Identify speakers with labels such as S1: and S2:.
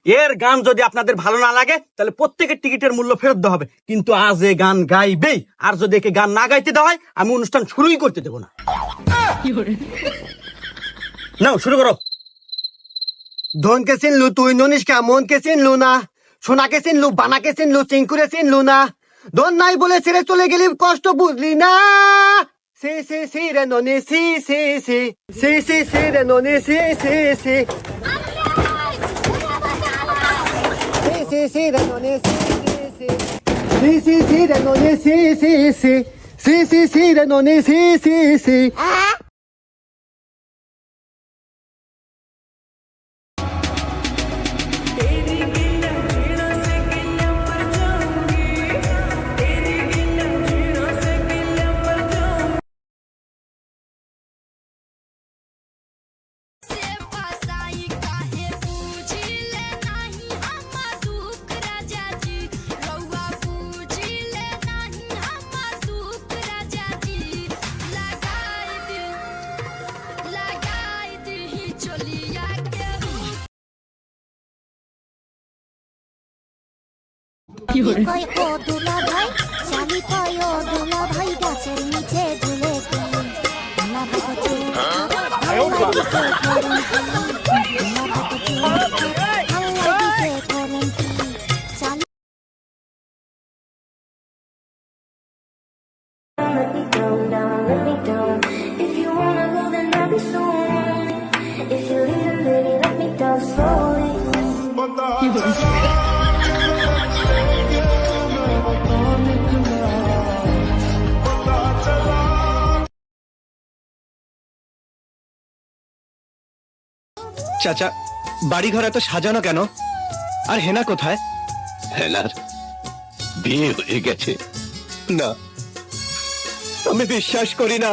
S1: এর গান যদি আপনাদের ভালো না লাগে তাহলে প্রত্যেকের টিকিটের মূল্য ফেরত দেওয়া হবে, কিন্তু আজ এ গান গাইবেই। আর যদি একে গান না গাইতে দেওয়া হয় আমি অনুষ্ঠান শুরুই করতে দেবো না। নাও শুরু করো।
S2: ধনকে চিনলু তুই ননিষ্কা, মনকে চিনলু না, সোনাকে চিনলু, বানাকে চিনলু, চিঙ্কুরে চিনলু না, ধন নাই বলে ছেড়ে চলে গেলি, কষ্ট বুঝলি না। সি সি সি রে ননি সি সি সি সি সি সি রে ননি সি সি সি সি সি রে ননি সি সি সি সি সি রে ননি সি সি সি সি সি সি রে ননি সি সি সি।
S3: কয় ও দুলা ভাই, শালি কয় ও দুলা ভাই, গাছের নিচে ঝুলে কি না বাকচু আল্লাহ দিছে করুন কি না বাকচু আল্লাহ দিছে করুন কি শালি।
S4: Let me down, let me down. If you wanna go, then I'll be soon. If you leave, baby, let me down slowly.
S5: চাচা, বাড়ি ঘর এত সাজানো কেন? আর হেনা কোথায়?
S6: হেনার বিয়ে হয়ে গেছে।
S5: না, আমি বিশ্বাস করি না।